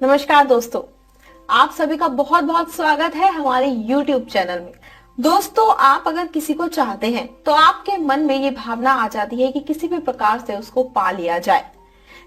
नमस्कार दोस्तों, आप सभी का बहुत बहुत स्वागत है हमारे YouTube चैनल में। दोस्तों, आप अगर किसी को चाहते हैं तो आपके मन में ये भावना आ जाती है कि किसी भी प्रकार से उसको पा लिया जाए।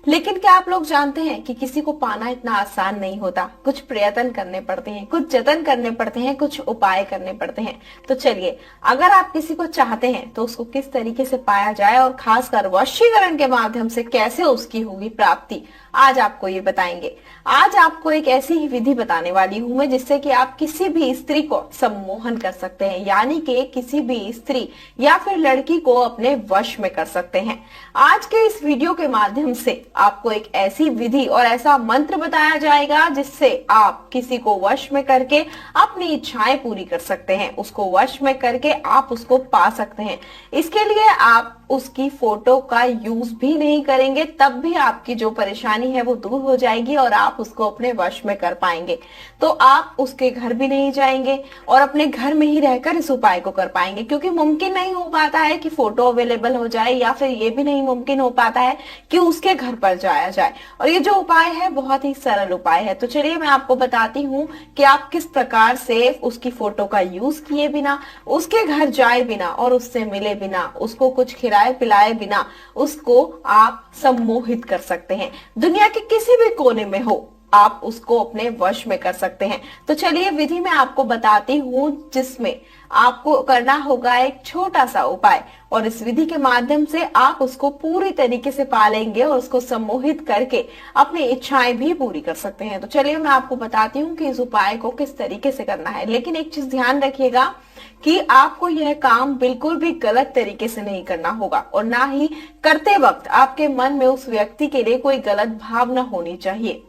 लेकिन क्या आप लोग जानते हैं कि किसी को पाना इतना आसान नहीं होता। कुछ प्रयत्न करने पड़ते हैं, कुछ जतन करने पड़ते हैं, कुछ उपाय करने पड़ते हैं। तो चलिए, अगर आप किसी को चाहते हैं तो उसको किस तरीके से पाया जाए और खासकर वशीकरण के माध्यम से कैसे उसकी होगी प्राप्ति, आज आपको ये बताएंगे। आज आपको एक ऐसी ही विधि बताने वाली हूं मैं जिससे कि आप किसी भी स्त्री को सम्मोहन कर सकते हैं, यानी कि किसी भी स्त्री या फिर लड़की को अपने वश में कर सकते हैं। आज के इस वीडियो के माध्यम से आपको एक ऐसी विधि और ऐसा मंत्र बताया जाएगा जिससे आप किसी को वश में करके अपनी इच्छाएं पूरी कर सकते हैं, उसको वश में करके आप उसको पा सकते हैं। इसके लिए आप उसकी फोटो का यूज भी नहीं करेंगे, तब भी आपकी जो परेशानी है वो दूर हो जाएगी और आप उसको अपने वश में कर पाएंगे। तो आप उसके घर भी नहीं जाएंगे और अपने घर में ही रहकर इस उपाय को कर पाएंगे, क्योंकि मुमकिन नहीं हो पाता है कि फोटो अवेलेबल हो जाए या फिर ये भी नहीं मुमकिन हो पाता है कि उसके घर पर जाया जाए। और ये जो उपाय है बहुत ही सरल उपाय है। तो चलिए मैं आपको बताती हूँ कि आप किस प्रकार से उसकी फोटो का यूज किए बिना, उसके घर जाए बिना और उससे मिले बिना, उसको कुछ खिलाए पिलाए बिना उसको आप सम्मोहित कर सकते हैं। दुनिया के किसी भी कोने में हो, आप उसको अपने वश में कर सकते हैं। तो चलिए विधि मैं आपको बताती हूँ, जिसमें आपको करना होगा एक छोटा सा उपाय, और इस विधि के माध्यम से आप उसको पूरी तरीके से पालेंगे और उसको सम्मोहित करके अपनी इच्छाएं भी पूरी कर सकते हैं। तो चलिए मैं आपको बताती हूँ कि इस उपाय को किस तरीके से करना है। लेकिन एक चीज ध्यान रखिएगा कि आपको यह काम बिल्कुल भी गलत तरीके से नहीं करना होगा, और ना ही करते वक्त आपके मन में उस व्यक्ति के लिए कोई गलत भावना होनी चाहिए।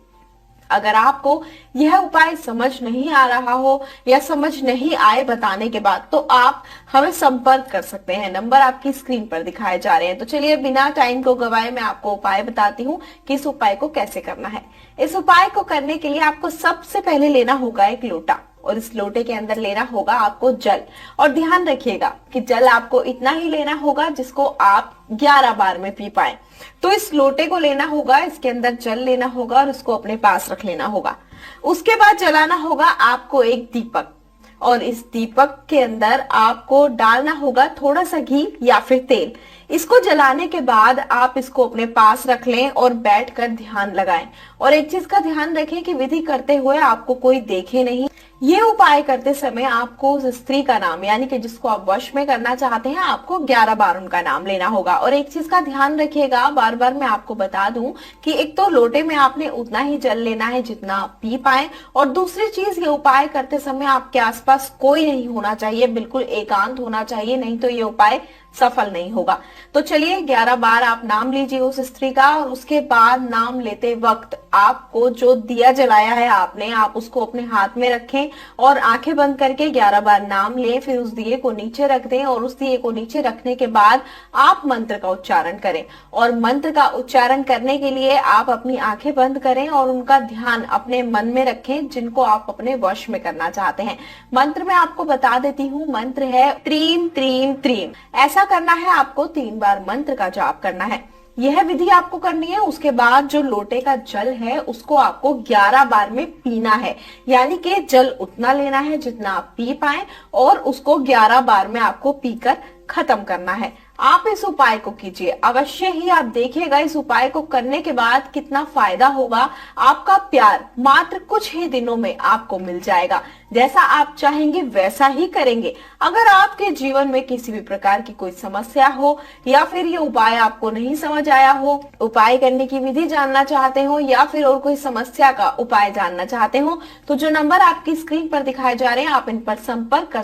अगर आपको यह उपाय समझ नहीं आ रहा हो या समझ नहीं आए बताने के बाद, तो आप हमें संपर्क कर सकते हैं। नंबर आपकी स्क्रीन पर दिखाए जा रहे हैं। तो चलिए बिना टाइम को गवाए मैं आपको उपाय बताती हूँ कि इस उपाय को कैसे करना है। इस उपाय को करने के लिए आपको सबसे पहले लेना होगा एक लोटा, और इस लोटे के अंदर लेना होगा आपको जल। और ध्यान रखिएगा कि जल आपको इतना ही लेना होगा जिसको आप 11 बार में पी पाए। तो इस लोटे को लेना होगा, इसके अंदर जल लेना होगा और उसको अपने पास रख लेना होगा। उसके बाद जलाना होगा आपको एक दीपक, और इस दीपक के अंदर आपको डालना होगा थोड़ा सा घी या फिर तेल। इसको जलाने के बाद आप इसको अपने पास रख लें और बैठकर ध्यान लगाएं। और एक चीज का ध्यान रखें कि विधि करते हुए आपको कोई देखे नहीं। ये उपाय करते समय आपको उस स्त्री का नाम, यानी कि जिसको आप वश में करना चाहते हैं, आपको 11 बार उनका नाम लेना होगा। और एक चीज का ध्यान रखिएगा, बार बार मैं आपको बता दूं कि एक तो लोटे में आपने उतना ही जल लेना है जितना आप पी पाए, और दूसरी चीज, ये उपाय करते समय आपके आसपास कोई नहीं होना चाहिए, बिल्कुल एकांत होना चाहिए, नहीं तो ये उपाय सफल नहीं होगा। तो चलिए 11 बार आप नाम लीजिए उस स्त्री का, और उसके बाद नाम लेते वक्त आपको जो दिया जलाया है आपने, आप उसको अपने हाथ में रखें और आंखें बंद करके 11 बार नाम लें। फिर उस दिए को नीचे रख दें, और उस दिए को नीचे रखने के बाद आप मंत्र का उच्चारण करें। और मंत्र का उच्चारण करने के लिए आप अपनी आंखें बंद करें और उनका ध्यान अपने मन में रखें, जिनको आप अपने वश में करना चाहते हैं। मंत्र में आपको बता देती हूँ, मंत्र है त्रीम त्रीम त्रीम। ऐसा करना है, आपको 3 बार मंत्र का जाप करना है। यह विधि आपको करनी है। उसके बाद जो लोटे का जल है उसको आपको 11 बार में पीना है, यानी कि जल उतना लेना है जितना आप पी पाए, और उसको 11 बार में आपको पीकर खत्म करना है। आप इस उपाय को कीजिए अवश्य ही, आप देखिएगा इस उपाय को करने के बाद कितना फायदा होगा। आपका प्यार मात्र कुछ ही दिनों में आपको मिल जाएगा। जैसा आप चाहेंगे वैसा ही करेंगे। अगर आपके जीवन में किसी भी प्रकार की कोई समस्या हो, या फिर ये उपाय आपको नहीं समझ आया हो, उपाय करने की विधि जानना चाहते हो, या फिर और कोई समस्या का उपाय जानना चाहते हो, तो जो नंबर आपकी स्क्रीन पर दिखाए जा रहे हैं आप इन पर संपर्क कर